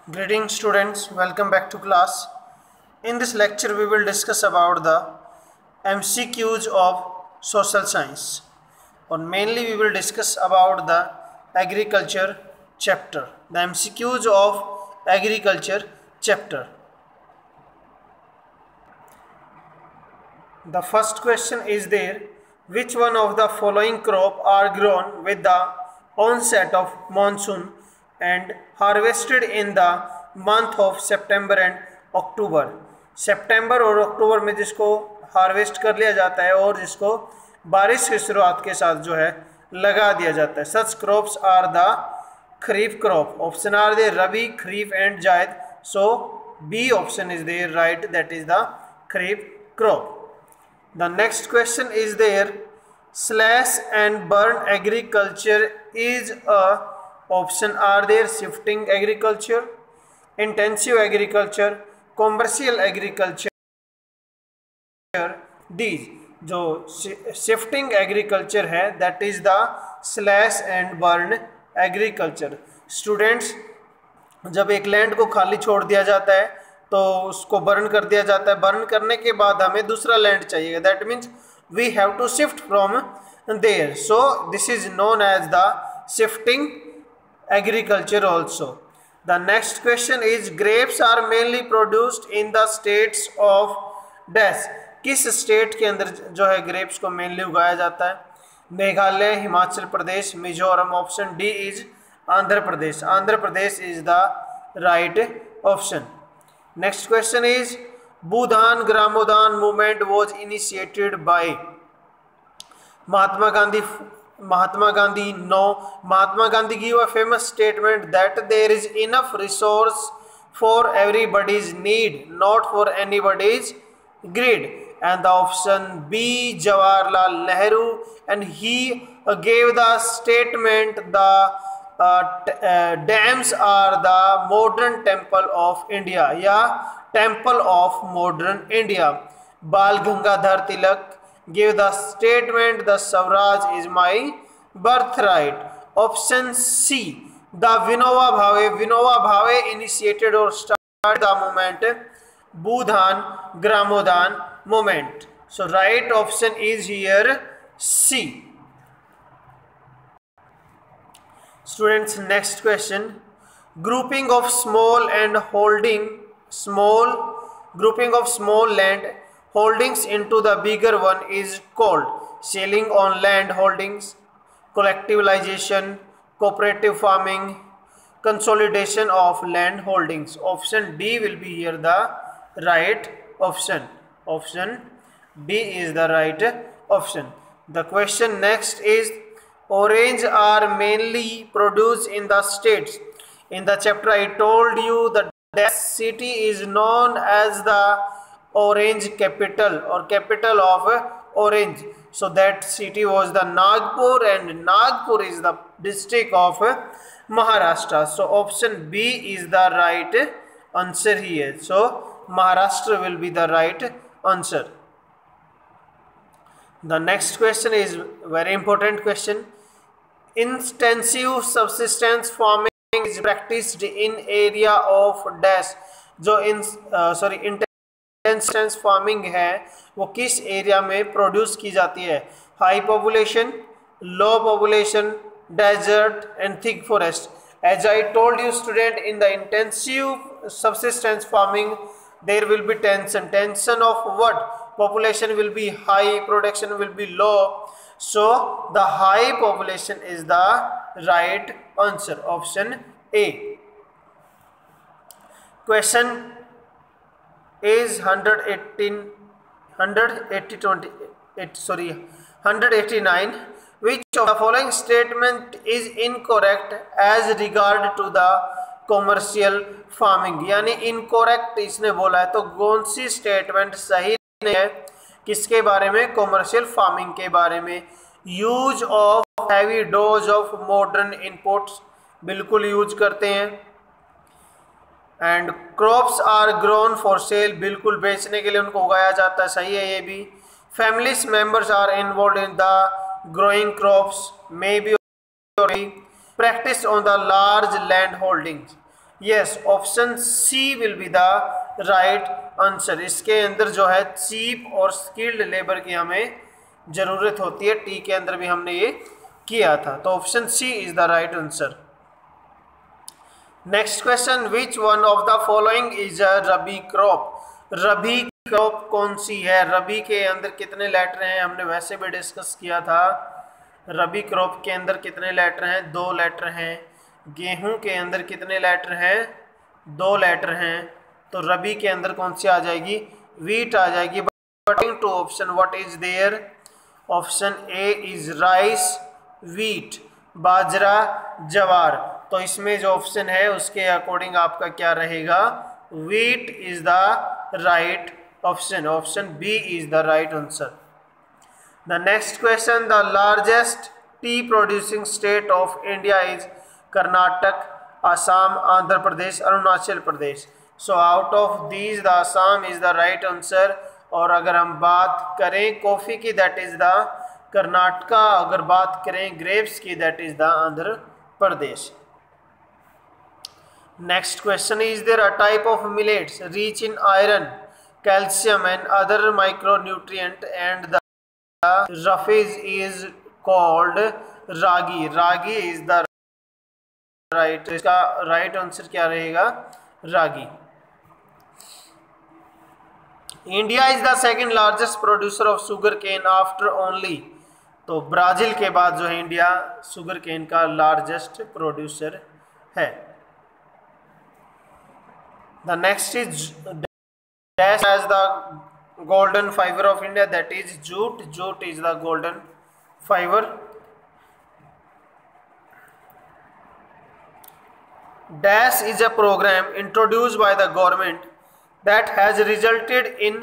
Greetings students, welcome back to class. In this lecture we will discuss about the MCQs of social science, or mainly we will discuss about the agriculture chapter, the MCQs of agriculture chapter. The first question is there, which one of the following crop are grown with the onset of monsoon and harvested in the month of September and October? सितंबर और अक्टूबर में जिसको harvest कर लिया जाता है और जिसको बारिश की शुरुआत के साथ जो है लगा दिया जाता है. Such crops are the kharif crop. Option are they rabi, kharif and zaid. So B option is there right, that is the kharif crop. The next question is there, slash and burn agriculture is a option are there shifting agriculture, intensive agriculture, commercial agriculture. These जो shifting agriculture है that is the slash and burn agriculture. Students, जब एक land को खाली छोड़ दिया जाता है तो उसको बर्न कर दिया जाता है. बर्न करने के बाद हमें दूसरा लैंड चाहिए. That means we have to shift from there. So this is known as the shifting agriculture also. The next question is, grapes are mainly produced in the states of dash. किस state के अंदर जो है grapes को mainly उगाया जाता है? Meghalaya, Himachal Pradesh, Mizoram. Option D is Andhra Pradesh. Andhra Pradesh is the right option. Next question is, Bhudan Gramodan movement was initiated by Mahatma Gandhi. Mahatma Gandhi, no. Mahatma Gandhi gave a famous statement that there is enough resource for everybody's need, not for anybody's greed. And the option B, Jawaharlal Nehru, and he gave the statement the dams are the modern temple of India, या temple of modern India. Bal Gangadhar Tilak gave the statement the Swaraj is my birthright. Option C, the Vinoba Bhave initiated or started the movement Bhudan Gramodan movement. So right option is here C. Students, next question, grouping of small land holdings into the bigger one is called selling on land holdings, collectivization, cooperative farming, consolidation of land holdings. Option D will be here the right option. Option D is the right option. The question next is, orange are mainly produced in the states. In the chapter I told you that that city is known as the orange capital or capital of orange. So that city was the Nagpur, and Nagpur is the district of Maharashtra. So option B is the right answer here. So Maharashtra will be the right answer. The next question is very important question. Intensive subsistence farming is practiced in area of dash. जो intensive farming है वो किस area में produce की जाती है? High population, low population, desert and thick forest. As I told you student, in the intensive subsistence farming there will be tension of what? Population will be high, production will be low. So the high population is the right answer. Option A. Question is 189. Which of the following statement is incorrect as regard to the commercial farming? यानी incorrect इसने बोला है, तो कौन सी statement सही नहीं है? किसके बारे में? कॉमर्शियल फार्मिंग के बारे में. Use of heavy dose of modern inputs, बिल्कुल यूज करते हैं. And crops are grown for sale, बिल्कुल बेचने के लिए उनको उगाया जाता है. सही है ये भी. Families members are involve in the growing crops, may be. Practice on the large land holdings, yes, option C will be the right answer. इसके अंदर जो है चीप और स्किल्ड लेबर की हमें जरूरत होती है। टी के अंदर भी हमने ये किया था, तो option C is the right answer. Next question, which one of the following is a rabi crop. Rabi crop कौन सी है? रबी के अंदर कितने लेटर हैं, हमने वैसे भी डिस्कस किया था। रबी क्रॉप के अंदर कितने लेटर हैं? 2 लेटर हैं। गेहूं के अंदर कितने लेटर हैं? 2 लेटर हैं। तो रबी के अंदर कौन सी आ जाएगी? वीट आ जाएगी। But to option what is there? Option A is rice, wheat, bajra, jowar. तो इसमें जो ऑप्शन है उसके अकॉर्डिंग आपका क्या रहेगा? Wheat is the right option. Option B is the right answer. The next question, the largest tea producing state of India is Karnataka, Assam, Andhra Pradesh, Arunachal Pradesh. So out of these the Assam is the right answer. और अगर हम बात करें coffee की, that is the Karnataka. अगर बात करें grapes की, that is the Andhra Pradesh. Next question, is there a type of millets rich in iron, calcium and other micronutrient and the roughage is called ragi. Ragi is the right. इसका right answer क्या रहेगा? Ragi. India is the second largest producer of sugarcane after only. तो Brazil के बाद जो है India sugarcane का largest producer है। The next is dash as the golden fibre of India, that is jute. Jute is the golden fibre. Dash is a programme introduced by the government that has resulted in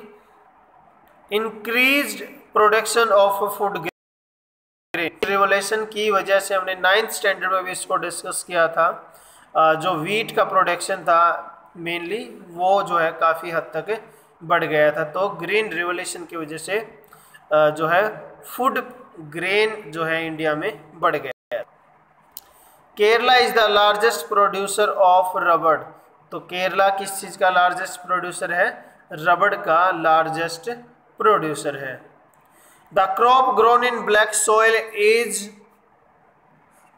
increased production of food grain। Revolution की वजह से हमने 9th standard में भी इसको discuss किया था। जो वीट का प्रोडक्शन था मेनली, वो जो है काफ़ी हद तक बढ़ गया था। तो ग्रीन रिवोल्यूशन की वजह से जो है फूड ग्रेन जो है इंडिया में बढ़ गया। Kerala is the largest producer of रबड़। तो केरला किस चीज़ का लार्जेस्ट प्रोड्यूसर है? रबड़ का लार्जेस्ट प्रोड्यूसर है। The crop grown in black soil is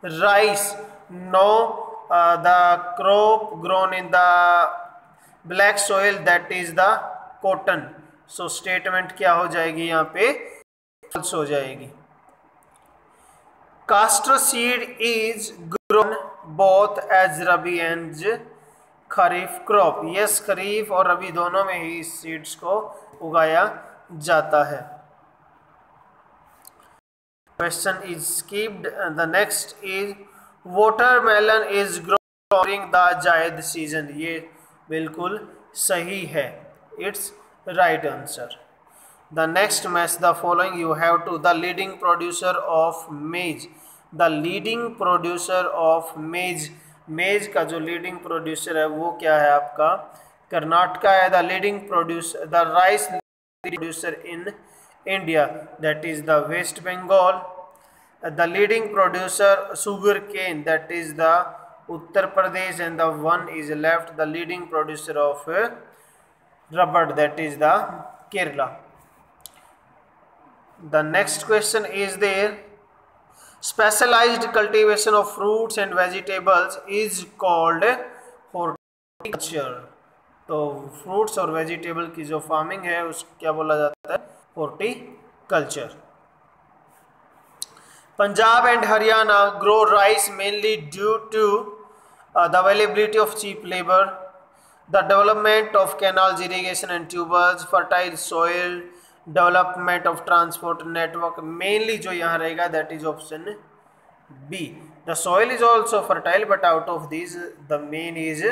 rice. No, the crop grown in the black soil that is the cotton. So statement क्या हो जाएगी यहाँ पे? फॉल्स हो जाएगी। Castor seed is grown both as rabi and kharif crop. Yes, kharif और रबी दोनों में ही इस सीड्स को उगाया जाता है। Question is skipped. The next is watermelon is grown during the zaid season. ये बिल्कुल सही है, it's right answer. The next match the following you have to. The leading producer of maize. The leading producer of maize, maize का जो leading producer है वो क्या है आपका? कर्नाटका है। The leading producer, the rice producer in India, that is the West Bengal. The leading producer sugarcane, that is the Uttar Pradesh. And the one is left, the leading producer of rubber, that is the Kerala. The next question is there, specialized cultivation of fruits and vegetables is called horticulture। तो fruits और vegetable की जो farming है उसको क्या बोला जाता है? Horticulture. Punjab and Haryana grow rice mainly due to the availability of cheap labour, the development of canals, irrigation and tubers, fertile soil, development of transport network. Mainly जो यहाँ रहेगा that is option B. The soil is also fertile but out of this the main is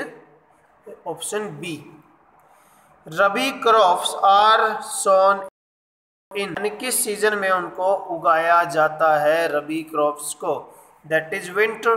option B. Rabi crops are sown इन, किस season में उनको उगाया जाता है रबी crops को? That is winter,